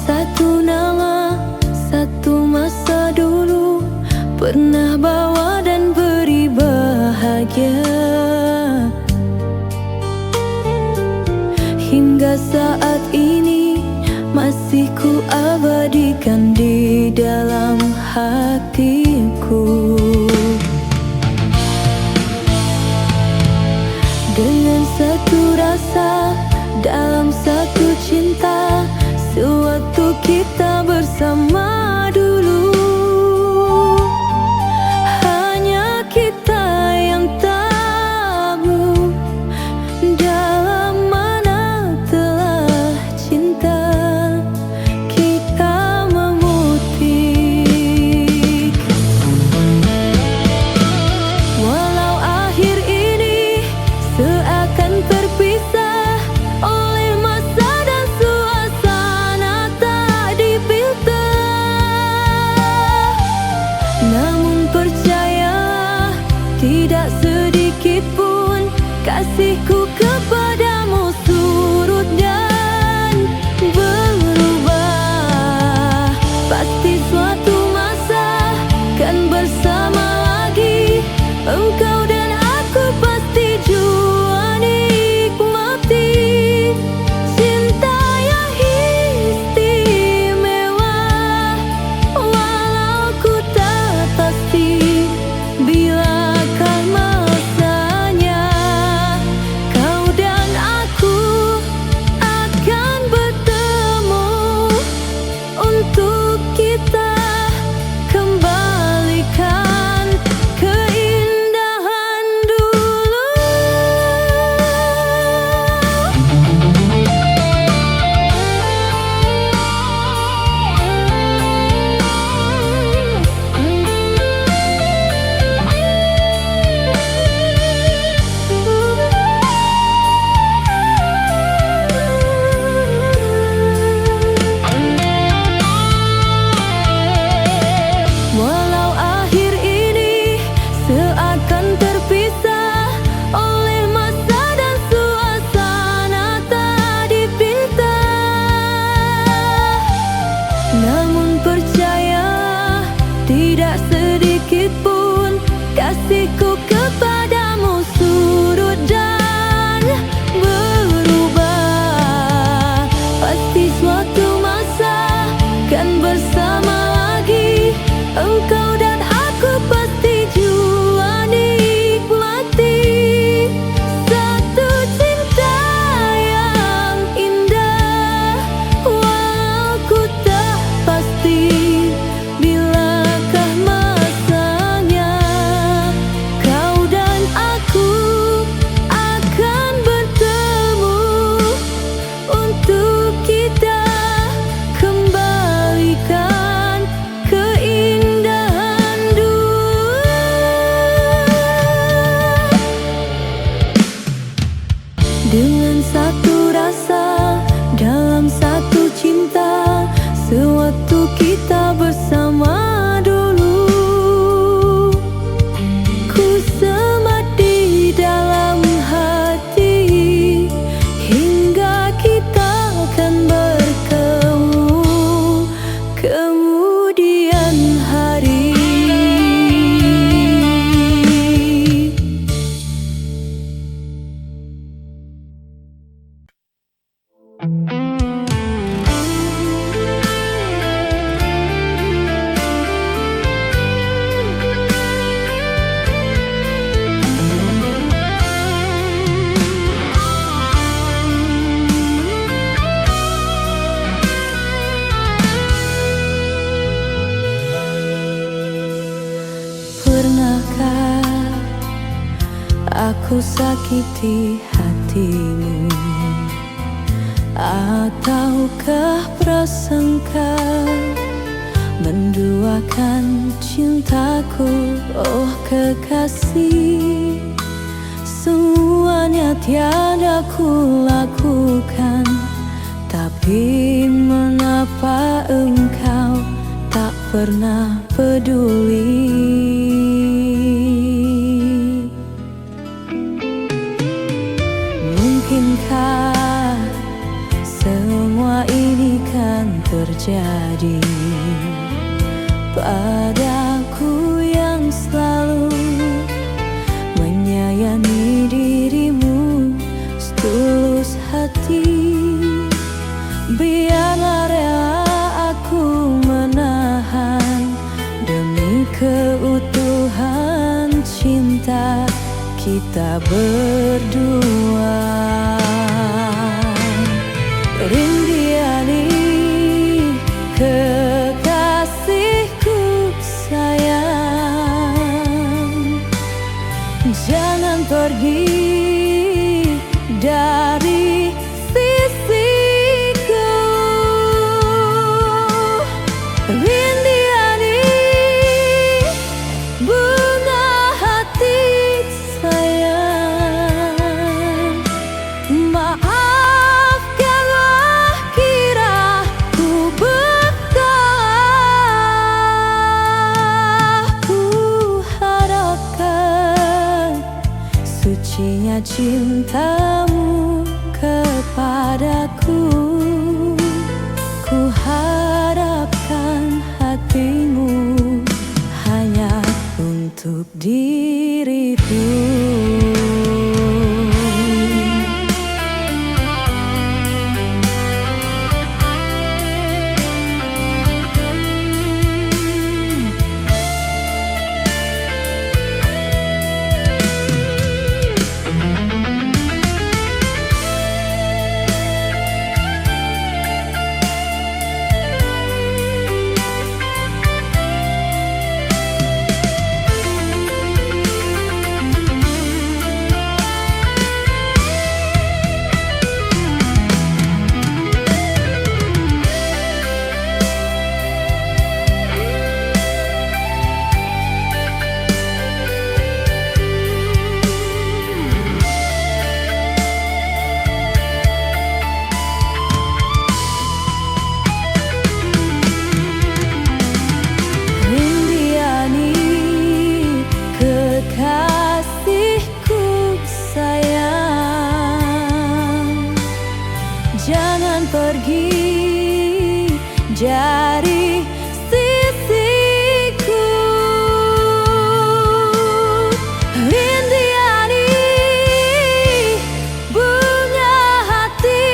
Satu nama, satu masa dulu, pernah bawa dan beri bahagia. Hingga saat ini masih ku abadikan di dalam hatiku. Dengan satu rasa, dalam satu cinta, sewaktu kita bersama dulu. Hanya kita yang tahu dalam mana telah cinta kita memutik. Walau akhir ini seakan terpisah oleh masa dan suasana tak dipilter, namun percayalah, tidak sedikit pun kasihku kepadamu surut dan berubah. Pasti suatu masa kan bersama lagi, engkau dan aku pasti jua nikmati cinta yang istimewa. Walau ku tak pasti bilakah masanya, kau dan aku akan bertemu untuk kita kembalikan keindahan dulu. Walau akhir ini seakan terpisah oleh masa dan suasana tak dipilter, namun percayalah, tidak sedikit pun kasihku kepadamu surut dan berubah. Pasti suatu masa kan bersama lagi, engkau dan aku pasti jua nikmati satu cinta yang indah. Walau ku tak pasti bilakah masanya, kau dan aku akan bertemu untuk kita kembalikan keindahan dulu. Dengan satu rasa, dalam satu cinta, sewaktu kita bersama dulu, ku semat di dalam hati hingga kita akan bertemu kemudian hari. Pernahkah aku sakiti hatimu? Ataukah prasangka menduakan cintaku? Oh kekasih, semuanya tiada ku lakukan, tapi mengapa engkau tak pernah peduli? Mungkinkah semua ini yang terjadi padaku yang selalu menyayangi dirimu setulus hati. Biarlah rela aku menahan demi keutuhan cinta kita berdua. Rindiani kekasihku sayang, jangan pergi dari sisiku. Rindiani bunga hati sayang, maafkanlah kira ku bersalah. Ku harapkan sucinya cintamu kepadaku. Ku harapkan hatimu hanya untuk diriku. Jangan pergi dari sisiku. Rindiani bunga hati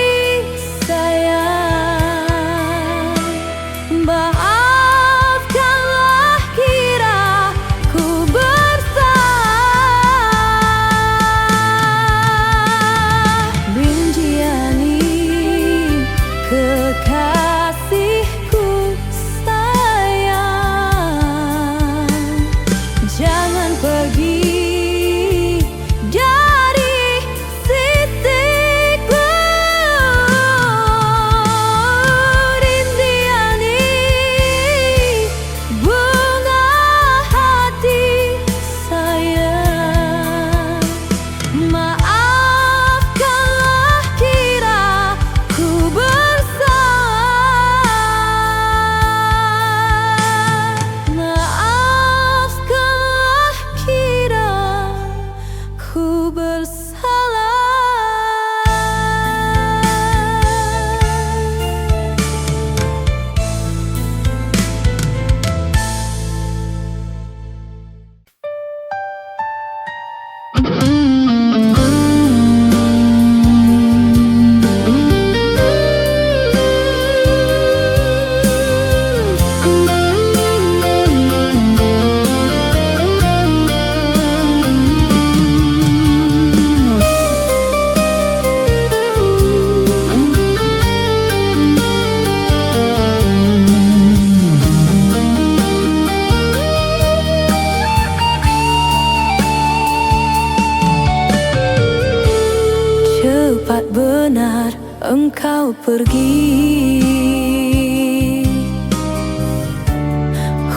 sayang, maafkanlah kira ku bersalah. Rindiani kekasihku sayang, jangan pergi dari sisiku. Rindiani bunga hati sayang, maafkanlah kira ku cepat benar engkau pergi.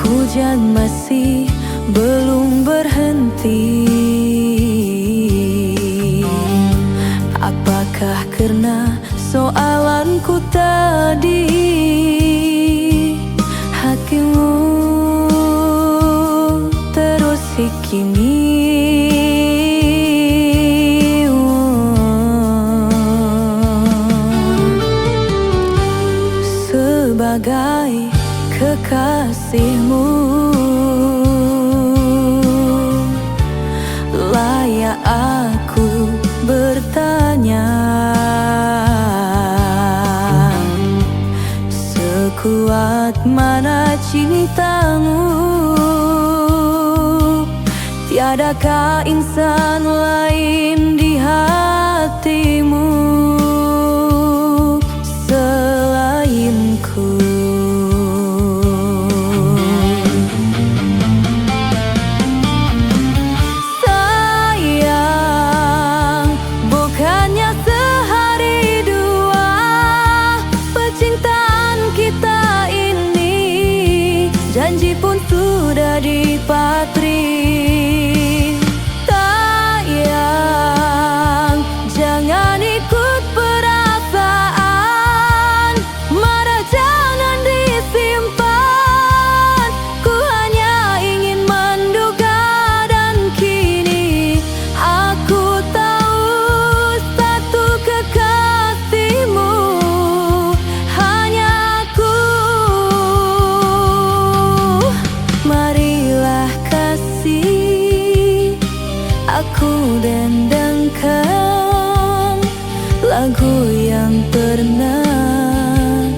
Hujan masih belum berhenti. Apakah karena soalanku tadi hatimu terus kini? sebagai kekasihmu. Layak aku bertanya, sekuat mana cintamu? Tiadakah insan lain di hatimu selainku? Sayang, bukannya sehari dua percintaan kita ini, janji pun sudah dipatri. Jangan ikut perasaan, marah jangan disimpan. Ku hanya ingin menduga dan kini aku tahu satu kekasihmu hanya aku. Marilah kasih, aku dendangkan lagu yang pernah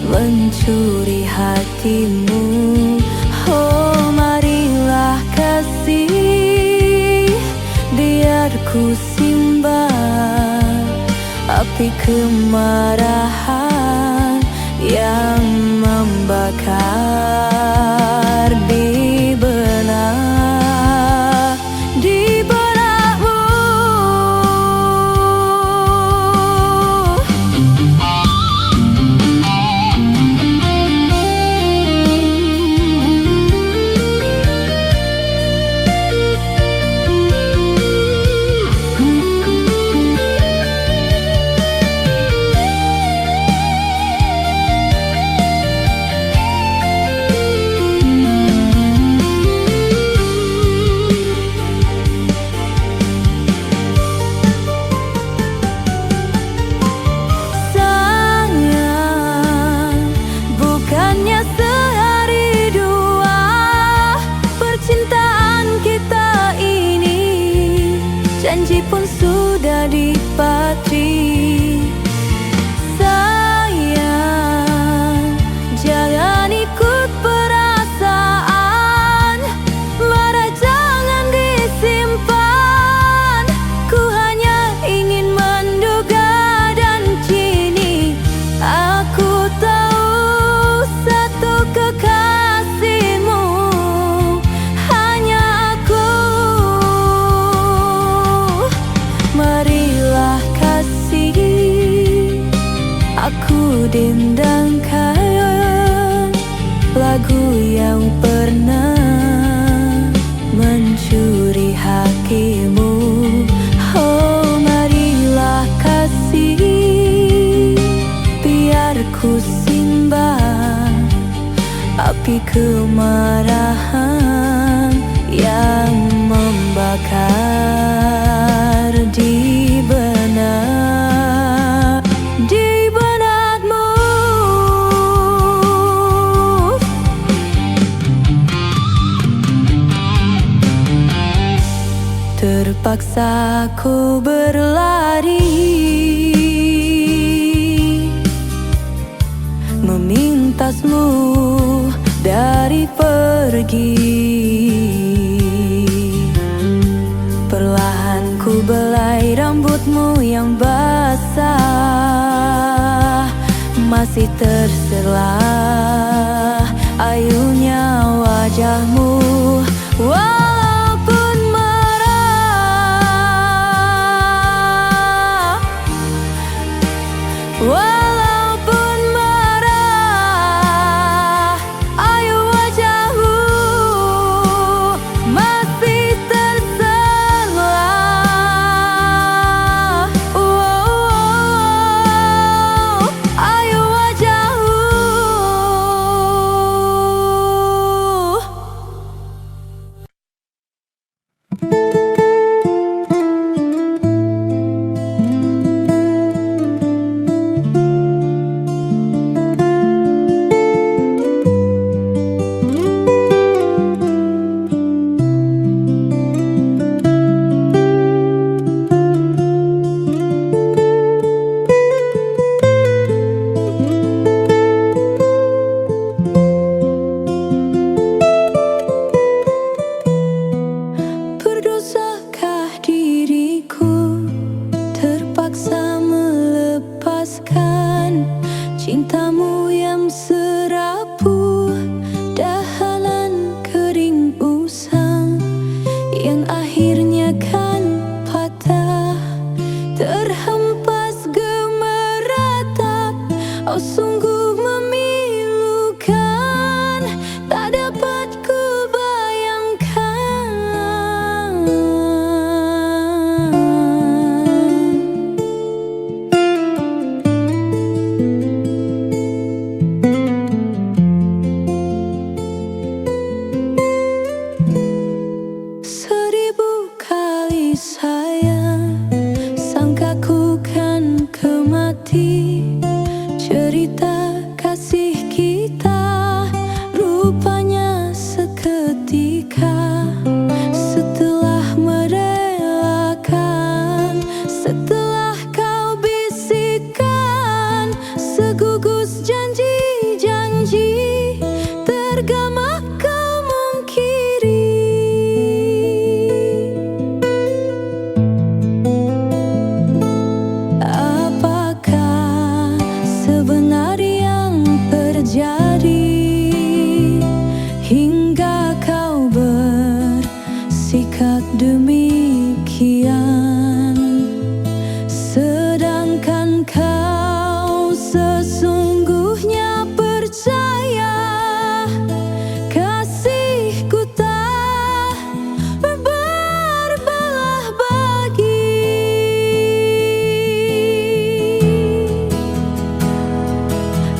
mencuri hatimu. Oh, marilah kasih, biar ku simpan api kemarahan yang membakar di benak, di benakmu. Janji pun sudah dipatri. Sayang, jangan ikut perasaan, marah jangan disimpan. Ku hanya ingin menduga dan kini aku tahu satu kekasihmu hanya aku. Marilah kasih, aku dendangkan lagu yang pernah mencuri hatimu. Oh, marilah kasih, biar ku simpan api kemarahan yang membakar di benak, di benakmu. Terpaksa ku berlari, memintasmu dari pergi. Perlahan ku belai rambutmu yang basah, masih terserlah ayunya wajahmu. Walaupun marah, cintamu yang serapuh, dahalan kering usang yang akhirnya kan patah, terhempas gemeratap. Oh sungguh memilukan, tak dapat kubayangkan. Seribu kali sayang, sangka ku kan kemati. Cerita kasih kita rupanya seketika, setelah merelakan, setelah kau bisikkan segugus janji-janji, tergama kau mungkiri. Apakah sebenar yang terjadi hingga kau bersikap demikian, sedangkan kau sesungguhnya percaya kasihku tak berbelah bagi.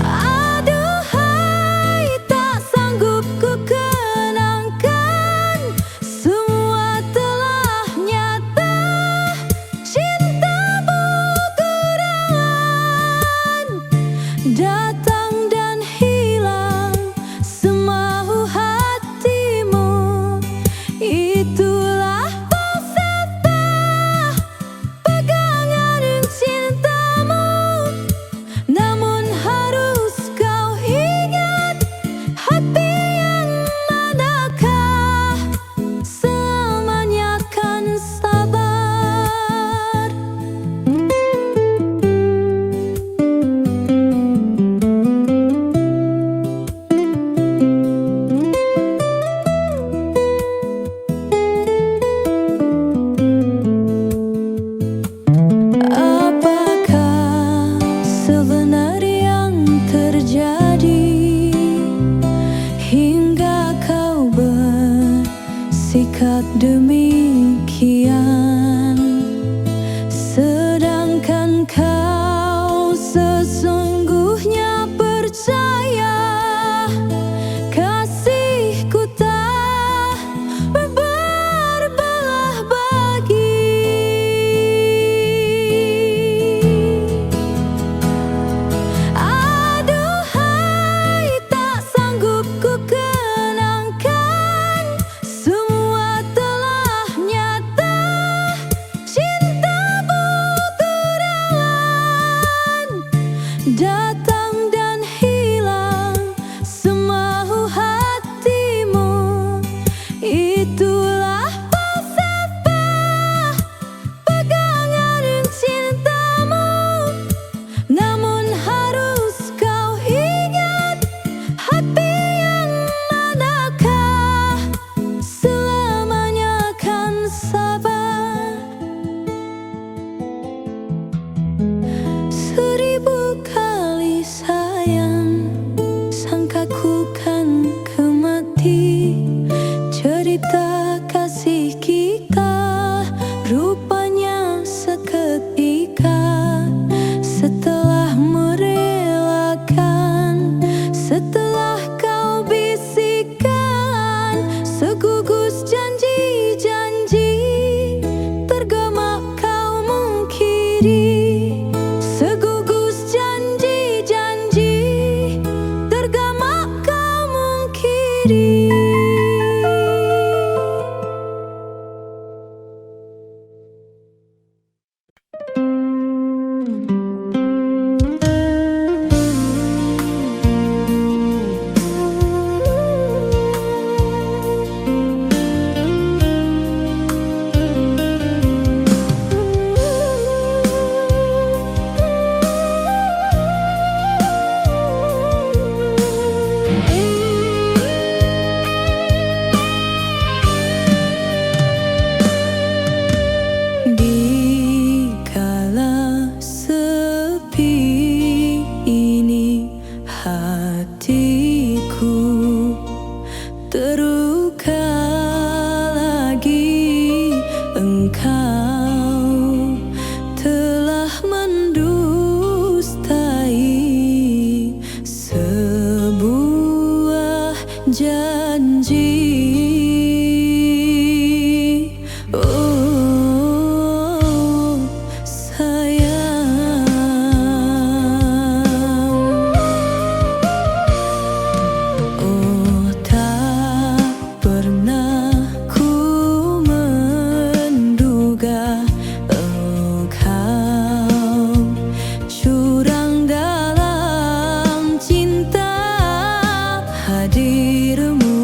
Aduhai, tak sanggup ku kenangkan, semua telah nyata, cintamu kurangan, datang dan hilang semau hatimu. Itulah falsafah pegangan cintamu. Namun harus kau ingat, hati yang manakah selamanya kan sabar. Apakah sebenar yang terjadi hingga kau bersikap demikian, sedangkan kau sesungguhnya percaya kasihku tak berbelah bagi. Aduhai, tak sanggup ku kenangkan, semua telah nyata, cintamu kurangan, datang dan hilang semau hatimu. Itulah falsafah pegangan cintamu. Namun harus kau ingat, hati yang manakah selamanya kan sabar. Seribu kali sayang, sangka ku kan kemati. Cerita kasih kita rupanya seketika, setelah merelakan, setelah kau bisikkan segugus janji-janji, tergama kau mungkiri. Segugus janji-janji, tergama kau mungkiri. janji. Oh sayang, oh tak pernah ku menduga engkau curang dalam cinta. Hadirmu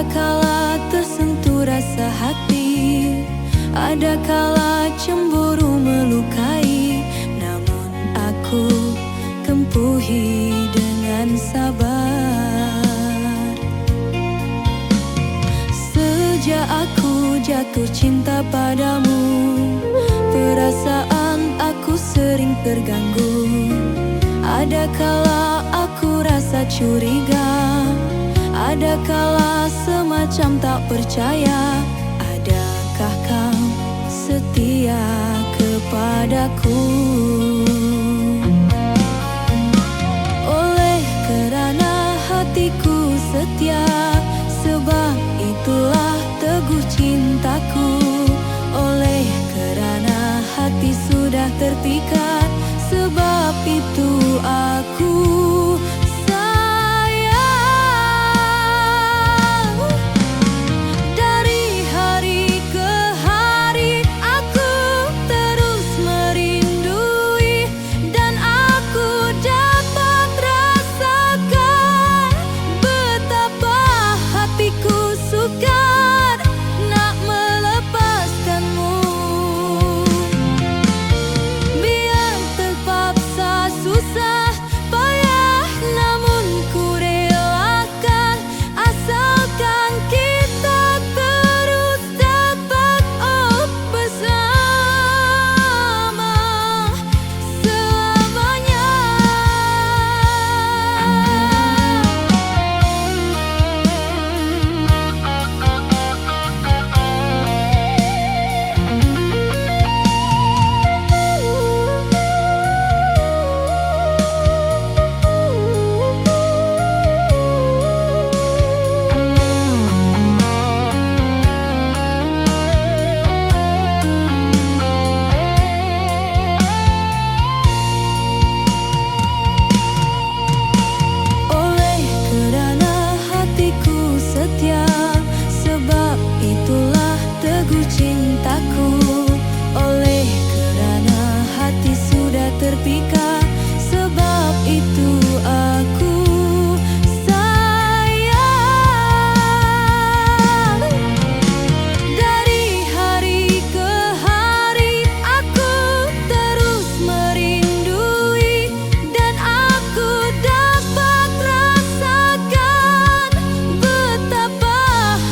Ada kala tersentuh rasa hati, ada kala cemburu melukai, namun aku tempuhi dengan sabar. Sejak aku jatuh cinta padamu, perasaan aku sering terganggu. Ada kala aku rasa curiga, ada kala semacam tak percaya. Adakah kau setia kepadaku? Oleh kerana hatiku setia, sebab itulah teguh cintaku. Oleh kerana hati sudah terpikat, sebab itu aku sayang. Dari hari ke hari aku terus merindui, dan aku dapat rasakan betapa hatiku sukar nak melepaskanmu. Biar terpaksa susah payah, namun ku relakan, asalkan kita terus dapat bersama selamanya. Oleh kerana hatiku setia, sebab itulah teguh cintaku. Oleh kerana hati sudah terpikat, sebab itu aku sayang. Dari hari ke hari aku terus merindui, dan aku dapat rasakan betapa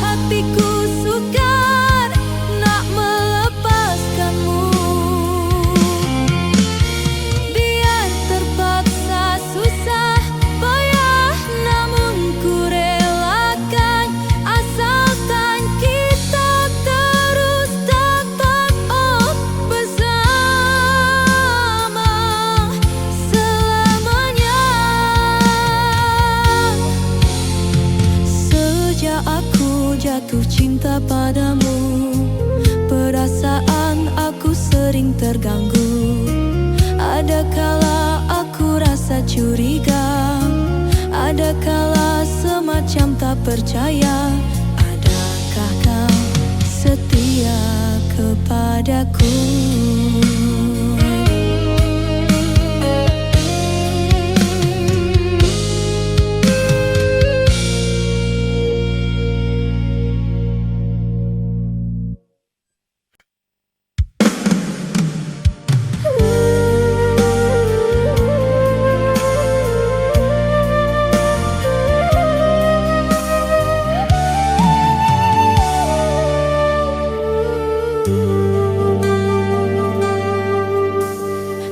hatiku sukar nak melepaskanmu. Biar terpaksa susah payah, namun ku relakan, asalkan kita terus dapat bersama selamanya. Sejak aku jatuh cinta padamu, perasaan aku sering terganggu. Ada kala aku rasa curiga, ada kala semacam tak percaya. Adakah kau setia kepadaku?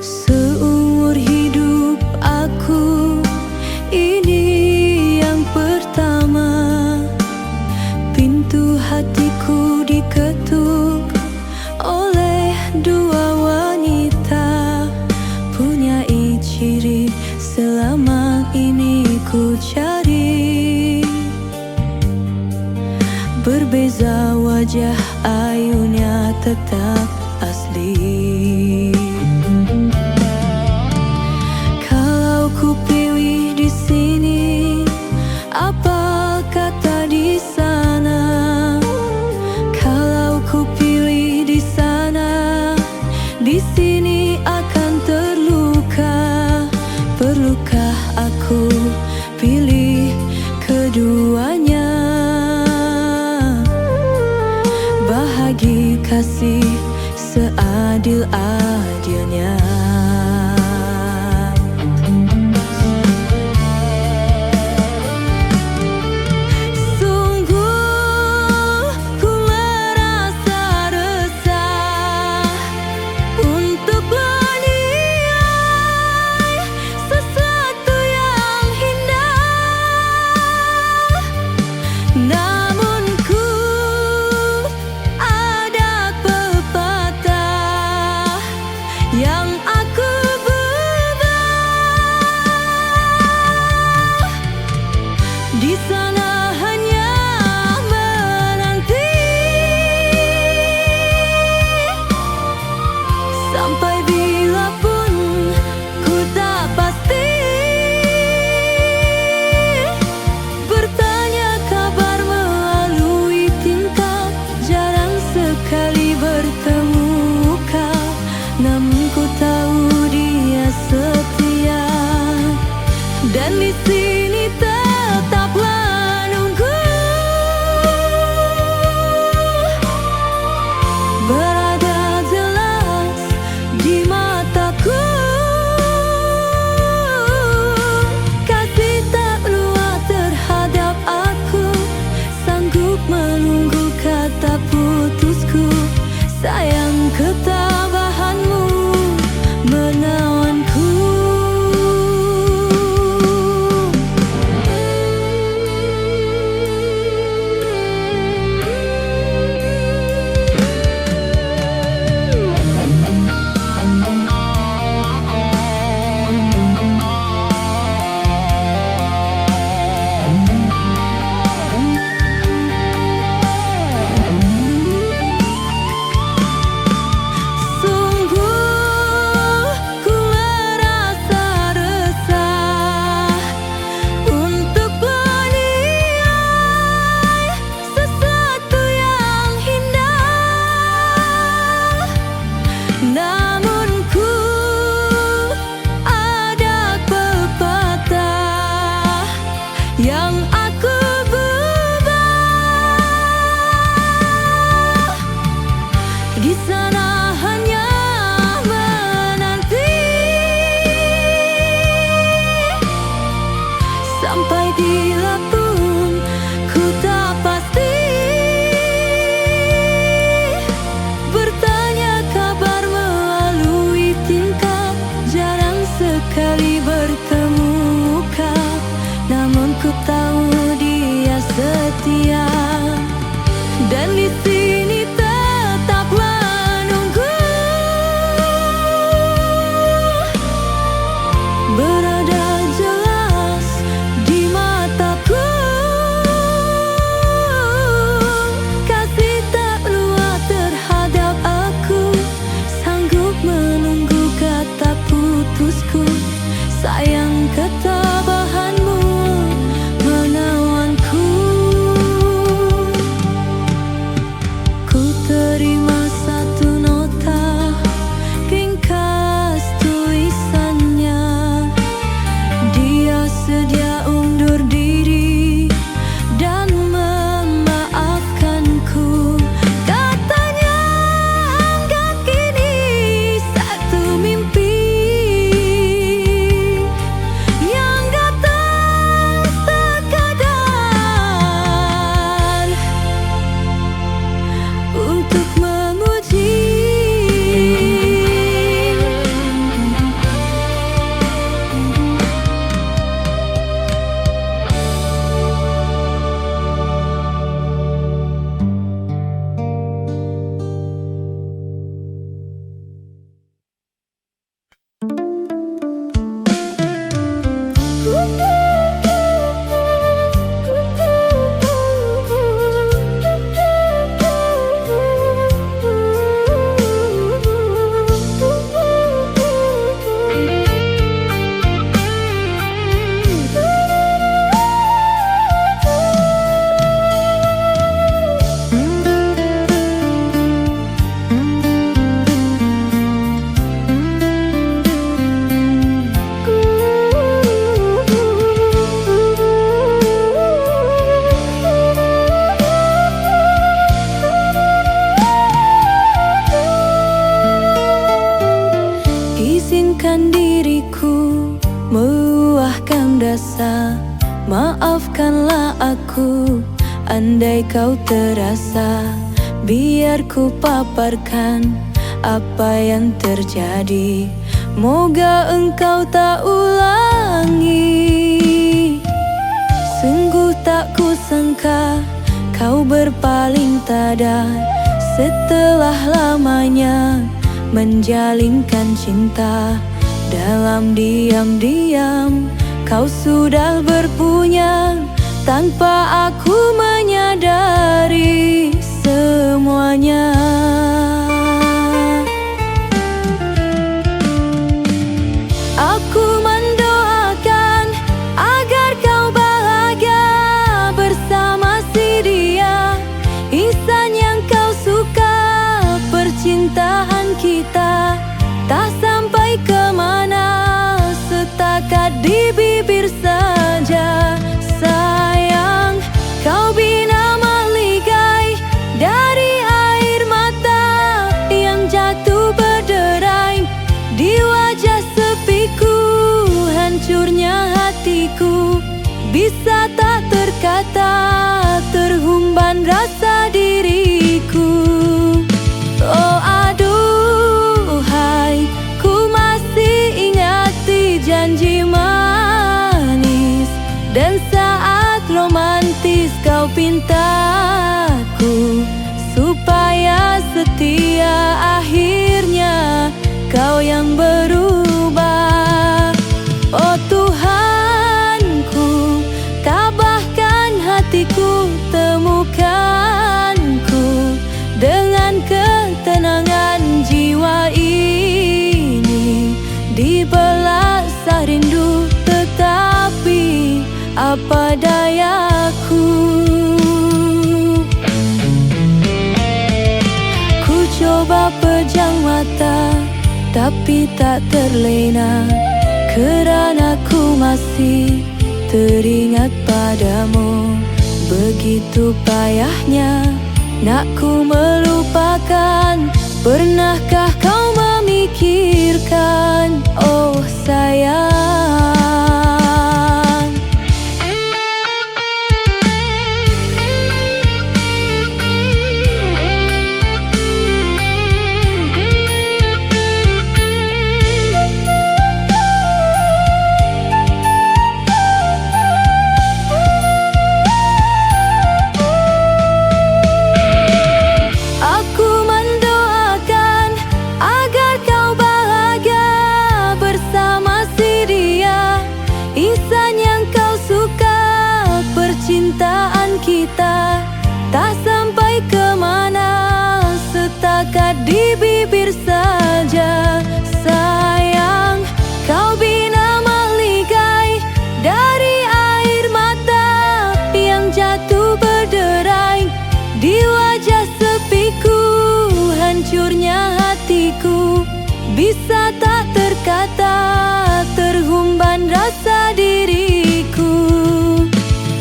Seumur hidup aku, ini yang pertama pintu hatiku diketuk oleh dua wanita. Punyai ciri selama ini ku cari, berbeza wajah, ayunya tetap asli. Kalau ku pilih di sini, apa kata di sana? Kalau ku pilih di sana, di sini akan terluka. Perlukah aku pilih keduanya? bagi kasih seadil-adilnya. Di sana hanya menanti sampai bila pun ku tak pasti, bertanya kabar melalui tingkah, jarang sekali bertemu muka, namun ku tahu dia setia. Dan di sini tetaplah nunggu, berada jelas di mataku. Kasih tak luas terhadap aku, sanggup menunggu kata putusku. Sayang ketabahanmu menawanku. Namun ku ada pepatah yang aku berubah. Di sana hanya menanti sampai bila pun ku tak pasti, bertanya kabar melalui tingkah, jarang sekali bertemu muka, namun ku tahu dia setia. Dan di sini tetaplah nunggu, berada jelas di mataku. Kasih tak luas terhadap aku, sanggup menunggu kata putusku. Sayang ketabahanmu menawanku. Ku terima satu nota ringkas tulisannya, dia sedia undur diri dan memaafkanku. Katanya anggap kini satu mimpi yang datang sekadar untuk memuji. Izinkan diriku meluahkan rasa, maafkanlah aku andai kau terasa. Biar ku paparkan apa yang terjadi, moga engkau tak ulangi. Sungguh tak kusangka kau berpaling tada, setelah lamanya menjalinkan cinta. Dalam diam-diam kau sudah berpunya, tanpa aku menyadari semuanya. Aku mendoakan agar kau bahagia bersama si dia, insan yang kau suka. Percintaan kita tak sampai kemana, setakat di bibir saja. Sayang, kau bina maligai dari air mata yang jatuh berderai di wajah sepiku. Hancurnya hatiku bisa tak terkata, terhumban rasa diriku. Oh aduhai, ku masih ingati janji manis dan saat romantis kau pintaku supaya setia. Akhirnya kau yang berubah. Oh Tuhanku, tabahkan hatiku, temukanku dengan ketenangan jiwa ini. Dibelasah rindu tetapi apa dayaku. Ku coba pejam mata tapi tak terlena, kerana ku masih teringat padamu. Begitu payahnya nak ku melupakan, pernahkah kau memikirkan, oh sayang. Percintaan kita tak sampai kemana, setakat di bibir saja. Sayang, kau bina maligai dari air mata yang jatuh berderai di wajah sepiku. Hancurnya hatiku bisa tak terkata, terhumban rasa diriku.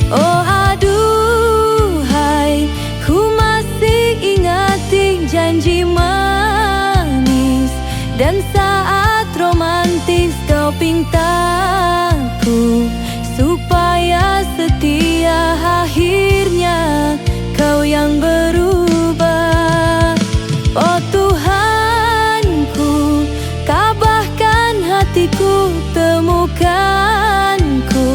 Oh aduhai, ku masih ingati janji manis dan saat romantis kau pintaku supaya setia. Akhirnya kau yang berubah. Oh Tuhanku, tabahkan hatiku, temukanku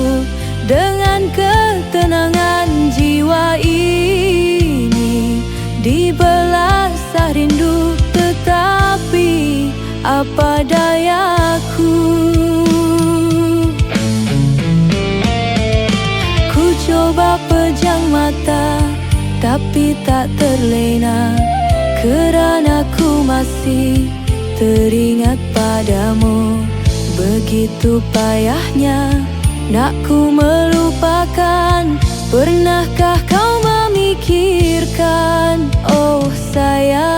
dengan ketenangan jiwa ini. Dibelasah rindu tetapi apa dayaku. Ku coba pejam mata tapi tak terlena, kerana ku masih teringat padamu. Begitu payahnya nak ku melupakan, pernahkah kau memikirkan, oh sayang.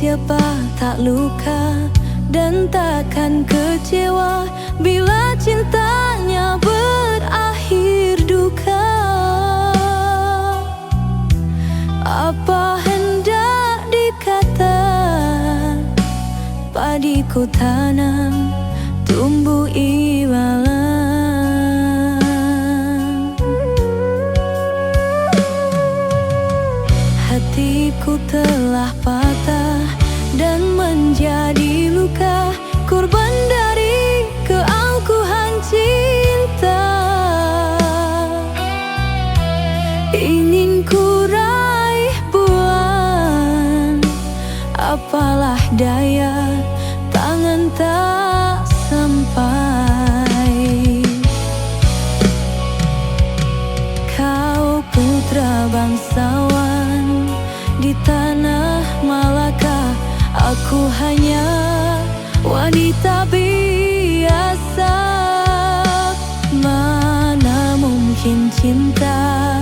siapa tak luka dan takkan kecewa bila cintanya berakhir duka. Apa hendak dikata, padi ku tanam tumbuh iwalan. Hatiku telah patah dan menjadi luka, korban dari keangkuhan cinta. Ingin ku raih bulan, apalah daya, tangan tak sampai. Kau putra bangsawan di tanah Malaka, aku hanya wanita biasa. Mana mungkin cinta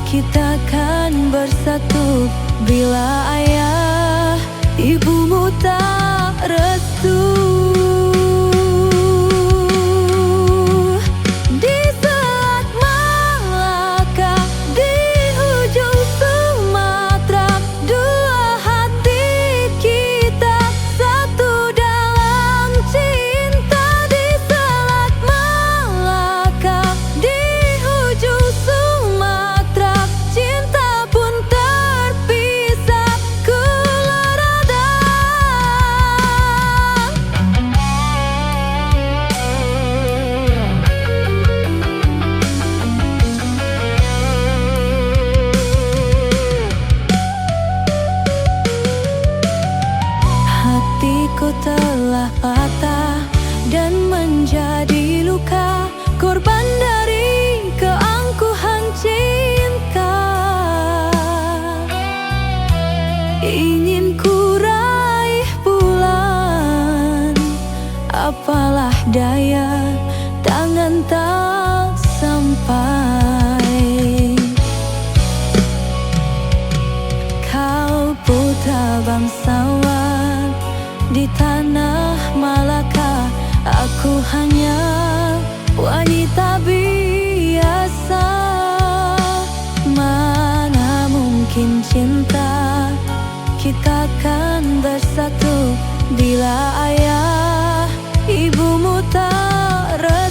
kita kan bersatu bila ayah ibumu tak restu. Di Selat Malaka, di ujung Sumatera, dua hati kita satu dalam cinta. Di Selat Malaka, di ujung Sumatera, cinta pun terpisah kula radang. Hatiku telah patah dan menjadi luka, korban dari keangkuhan cinta. Ingin ku raih bulan, apalah daya, tangan tak sampai. Kau putra bangsawan di tanah Malaka, aku hanya wanita biasa. Mana mungkin cinta kita kan bersatu bila ayah ibumu tak restu.